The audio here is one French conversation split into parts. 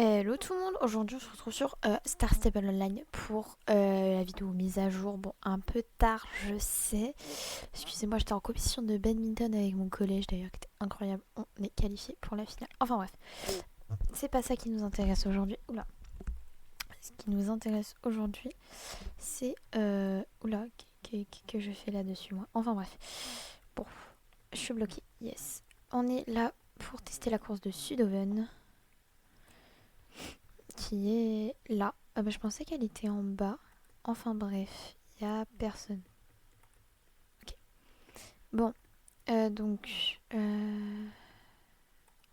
Hello tout le monde, aujourd'hui on se retrouve sur Star Stable Online pour la vidéo mise à jour. Bon, un peu tard, je sais. Excusez-moi, j'étais en compétition de badminton avec mon collège d'ailleurs, qui était incroyable. On est qualifié pour la finale. Enfin bref, c'est pas ça qui nous intéresse aujourd'hui. Oula. Ce qui nous intéresse aujourd'hui, c'est. Oula, que je fais là-dessus moi. Enfin bref. Bon, je suis bloquée. Yes. On est là pour tester la course de Sudoven, qui est là. Ah bah, je pensais qu'elle était en bas. Enfin bref, il n'y a personne. Ok. Bon, donc, on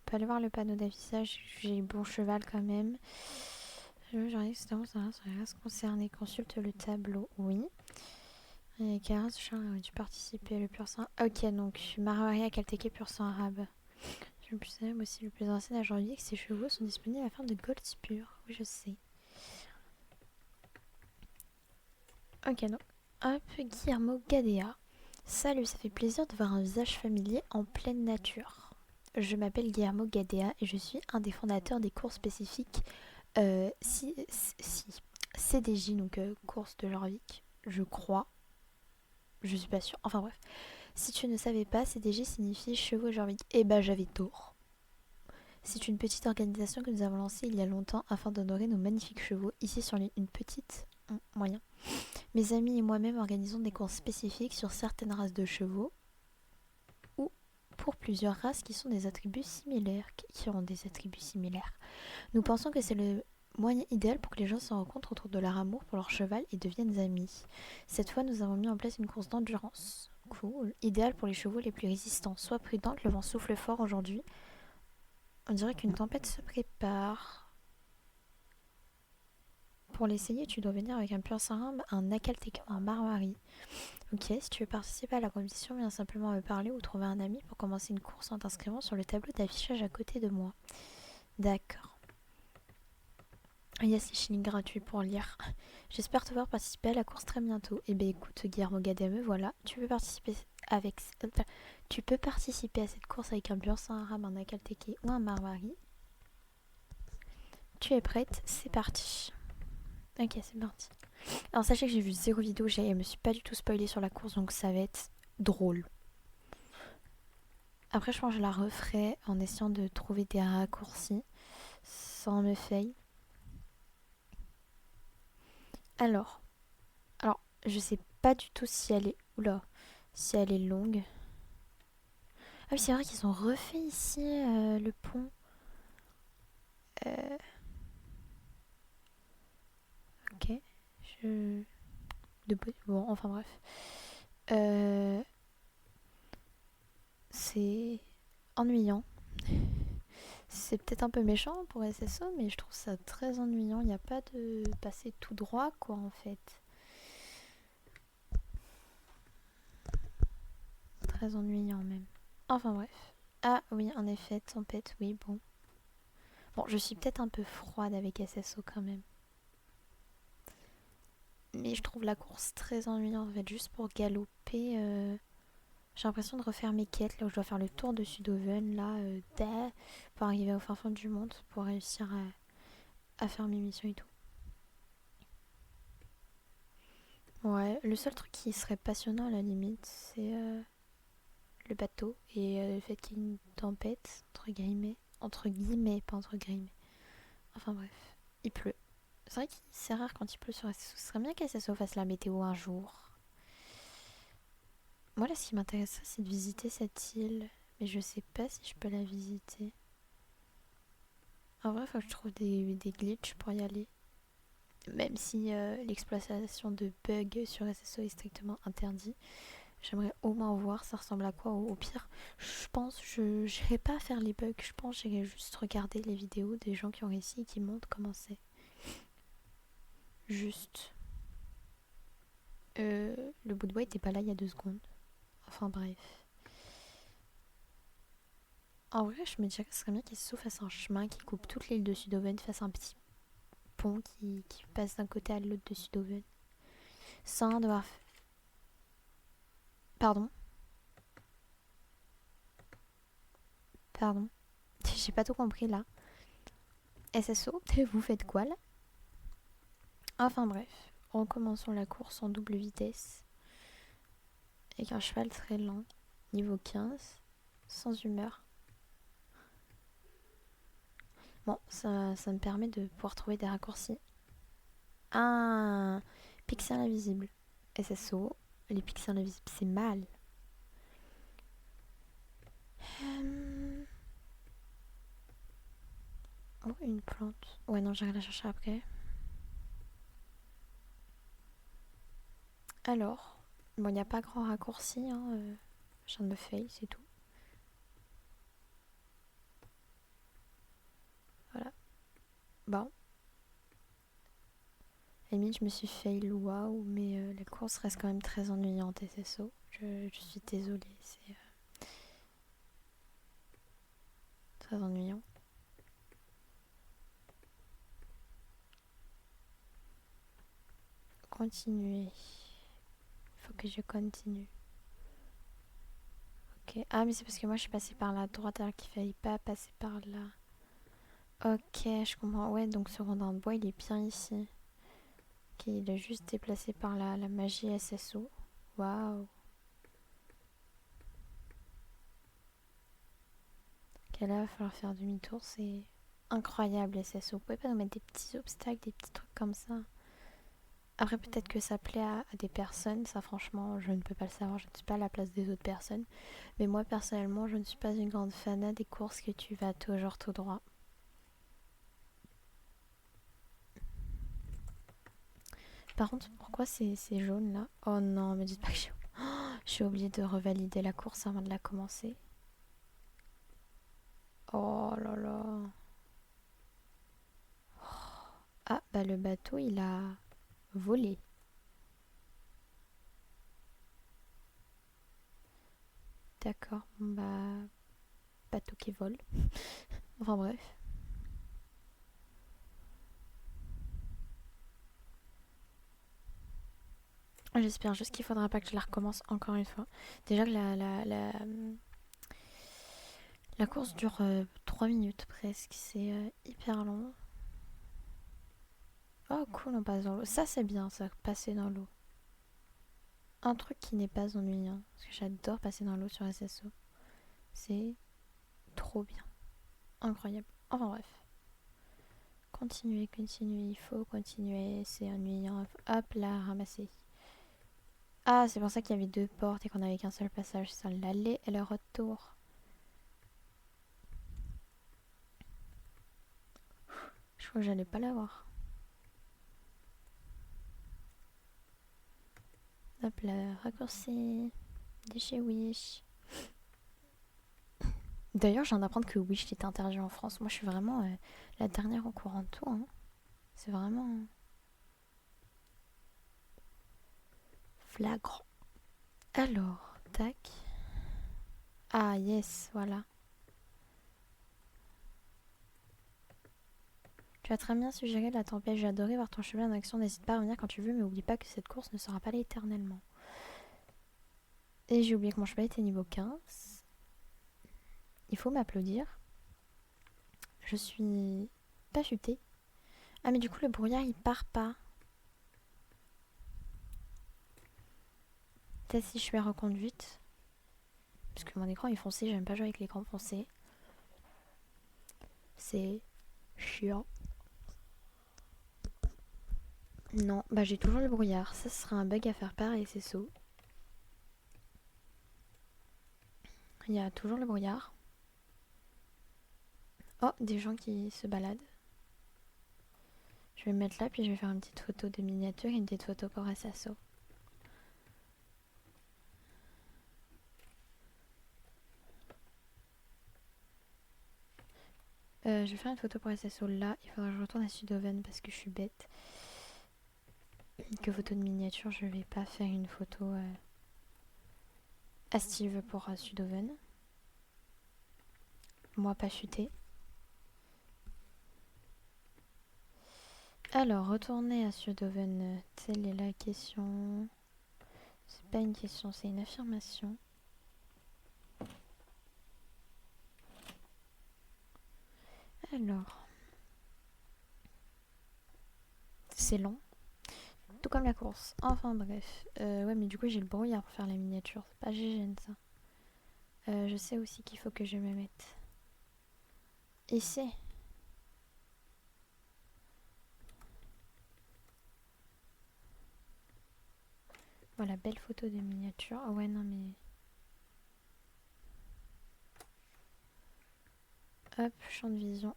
peut aller voir le panneau d'affichage. J'ai bon cheval quand même. J'arrive, c'est bon, ça reste concerné. Consulte le tableau, oui. Et Karas, Charles aurait dû participer, le pur sang. Ok, donc, Marwaria Kalteke, pur sang arabe. Je le plus célèbre aussi, le plus ancien aujourd'hui, que ses chevaux sont disponibles à la fin de Gold Spur. Oui, je sais. Ok, donc, hop, Guillermo Gadea. Salut, ça fait plaisir de voir un visage familier en pleine nature. Je m'appelle Guillermo Gadea et je suis un des fondateurs des courses spécifiques si, CDJ, donc course de Jorvik, je crois. Je suis pas sûre. Enfin bref. Si tu ne savais pas, CDJ signifie chevaux Jorvik. Eh ben j'avais tort. C'est une petite organisation que nous avons lancée il y a longtemps afin d'honorer nos magnifiques chevaux ici sur l'île. Une petite, moyen. Mes amis et moi-même organisons des courses spécifiques sur certaines races de chevaux ou pour plusieurs races qui sont des attributs similaires, qui ont des attributs similaires. Nous pensons que c'est le moyen idéal pour que les gens se rencontrent autour de leur amour pour leur cheval et deviennent amis. Cette fois, nous avons mis en place une course d'endurance. Cool. Idéal pour les chevaux les plus résistants. Sois prudente, le vent souffle fort aujourd'hui. On dirait qu'une tempête se prépare. Pour l'essayer, tu dois venir avec un pur sang, un Akalteka, un Marwari. Ok, si tu veux participer à la compétition, viens simplement me parler ou trouver un ami pour commencer une course en t'inscrivant sur le tableau d'affichage à côté de moi. D'accord. Il y a 6 shillings gratuits pour lire. J'espère te voir participer à la course très bientôt. Eh bien écoute, Guillermo Gadea, me voilà. Tu peux participer à cette course avec un pur sang arabe, un Akalteke ou un Marwari. Tu es prête? C'est parti. Ok, c'est parti. Alors sachez que j'ai vu 0 vidéo, je me suis pas du tout spoilée sur la course, donc ça va être drôle. Après, je pense que je la referai en essayant de trouver des raccourcis sans me fail. Alors, je sais pas du tout si elle est. Oula, si elle est longue. Ah oui, c'est vrai qu'ils ont refait ici le pont. Euh, ok. Je. Bon, enfin bref. Euh, c'est ennuyant. C'est peut-être un peu méchant pour SSO, mais je trouve ça très ennuyant. Il n'y a pas de passer tout droit, quoi, en fait. Très ennuyant, même. Enfin, bref. Ah, oui, en effet, tempête, oui, bon. Bon, je suis peut-être un peu froide avec SSO quand même. Mais je trouve la course très ennuyante, en fait, juste pour galoper. J'ai l'impression de refaire mes quêtes, là où je dois faire le tour de Sudoven, là, pour arriver au fin fond du monde, pour réussir à faire mes missions et tout. Ouais, le seul truc qui serait passionnant à la limite, c'est le bateau et le fait qu'il y ait une tempête, entre guillemets. Entre guillemets, pas entre guillemets. Enfin bref, il pleut. C'est vrai que c'est rare quand il pleut sur SSO. Ce serait bien qu'SSO fasse la météo un jour. Moi là, ce qui m'intéresserait, c'est de visiter cette île. Mais je sais pas si je peux la visiter. En vrai, faut que je trouve des glitches pour y aller. Même si l'exploitation de bugs sur SSO est strictement interdit. J'aimerais au moins voir ça ressemble à quoi. Au pire, je pense je n'irai pas faire les bugs. Je pense que j'irai juste regarder les vidéos des gens qui ont réussi et qui montrent comment c'est. Juste. Le bout de bois était pas là il y a 2 secondes. Enfin bref. En vrai, je me dirais que ce serait bien qu'SSO fasse un chemin qui coupe toute l'île de Sudoven, fasse un petit pont qui passe d'un côté à l'autre de Sudoven. Sans devoir. Pardon. Pardon. J'ai pas tout compris là. SSO, vous faites quoi là? Enfin bref, recommençons la course en double vitesse. Avec un cheval très lent, niveau 15, sans humeur. Bon, ça me permet de pouvoir trouver des raccourcis. Ah, pixels invisibles. SSO, les pixels invisibles, c'est mal. Oh, une plante. Ouais, non, j'irai la chercher après. Alors, bon, il n'y a pas grand raccourci, hein. Je viens de me fail, c'est tout. Voilà. Bon. À la limite, je me suis fail, waouh, mais la course reste quand même très ennuyante, SSO. Je suis désolée, c'est très ennuyant. Continuer. Il faut que je continue. Ok. Ah, mais c'est parce que moi je suis passée par la droite alors qu'il fallait pas passer par là. Ok, je comprends. Ouais, donc ce rondin de bois il est bien ici. Ok, il est juste déplacé par la magie SSO. Waouh. Ok, là il va falloir faire demi-tour. C'est incroyable SSO. Vous pouvez pas nous mettre des petits obstacles, des petits trucs comme ça? Après, peut-être que ça plaît à des personnes. Ça, franchement, je ne peux pas le savoir. Je ne suis pas à la place des autres personnes. Mais moi, personnellement, je ne suis pas une grande fan des courses que tu vas toujours tout droit. Par contre, pourquoi c'est jaune là? Oh non, me dites pas que j'ai oublié de revalider la course avant de la commencer. Oh là là. Ah, bah le bateau, il a volé. D'accord, bon bah, bateau qui vole. Enfin bref. J'espère juste qu'il faudra pas que je la recommence encore une fois. Déjà que la course dure 3 minutes presque. C'est hyper long. Oh cool, on passe dans l'eau. Ça c'est bien, ça, passer dans l'eau. Un truc qui n'est pas ennuyant. Parce que j'adore passer dans l'eau sur SSO. C'est trop bien. Incroyable. Enfin bref. Continuer, continuer, il faut continuer. C'est ennuyant. Hop là, ramasser. Ah, c'est pour ça qu'il y avait deux portes et qu'on avait qu'un seul passage. C'est l'aller et le retour. Je crois que j'allais pas l'avoir. Hop là, raccourci. De chez Wish. D'ailleurs, je viens d'apprendre que Wish était interdit en France. Moi, je suis vraiment la dernière au courant de tout. Hein. C'est vraiment flagrant. Alors, tac. Ah, yes, voilà. Tu as très bien suggéré la tempête. J'ai adoré voir ton chemin en action. N'hésite pas à revenir quand tu veux, mais oublie pas que cette course ne sera pas là éternellement. Et j'ai oublié que mon cheval était niveau 15. Il faut m'applaudir. Je suis pas futée. Ah, mais du coup, le brouillard il part pas. Peut-être si je suis en reconduite. Parce que mon écran est foncé. J'aime pas jouer avec l'écran foncé. C'est chiant. Non, bah j'ai toujours le brouillard. Ça, ce sera un bug à faire part et c'est SSO. Il y a toujours le brouillard. Oh, des gens qui se baladent. Je vais me mettre là, puis je vais faire une petite photo de miniature et une petite photo pour SSO. Je vais faire une photo pour SSO là. Il faudra que je retourne à Sudoven parce que je suis bête. Que photo de miniature, je vais pas faire une photo à Steve pour Sudoven. Moi, pas chuté. Alors, retourner à Sudoven, telle est la question. C'est pas une question, c'est une affirmation. Alors, c'est lent. Tout comme la course. Enfin bref. Ouais, mais du coup, j'ai le brouillard pour faire la miniature. C'est pas GGN ça. Je sais aussi qu'il faut que je me mette ici. Voilà, belle photo de miniature. Ah ouais, non mais... Hop, champ de vision.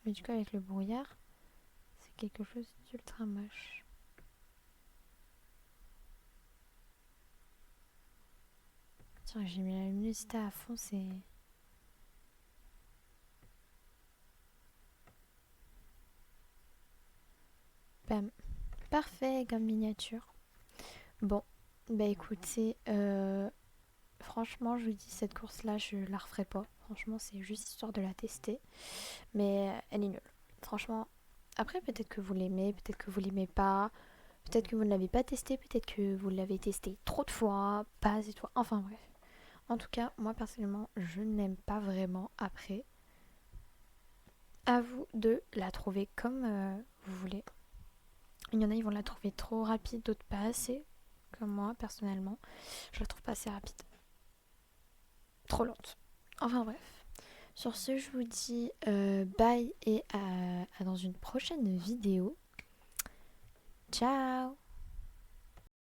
Mais du coup, avec le brouillard, c'est quelque chose d'ultra moche. Tiens, j'ai mis la luminosité à fond, c'est... Bam. Parfait comme miniature. Bon, bah écoutez, franchement, je vous dis, cette course-là, je la referai pas. Franchement, c'est juste histoire de la tester. Mais elle est nulle. Franchement, après, peut-être que vous l'aimez, peut-être que vous l'aimez pas. Peut-être que vous ne l'avez pas testé, peut-être que vous l'avez testé trop de fois, pas assez de fois. Enfin bref. En tout cas, moi personnellement, je n'aime pas vraiment. Après, à vous de la trouver comme vous voulez. Il y en a, ils vont la trouver trop rapide, d'autres pas assez. Comme moi, personnellement, je la trouve pas assez rapide. Trop lente. Enfin bref. Sur ce, je vous dis bye et à dans une prochaine vidéo. Ciao!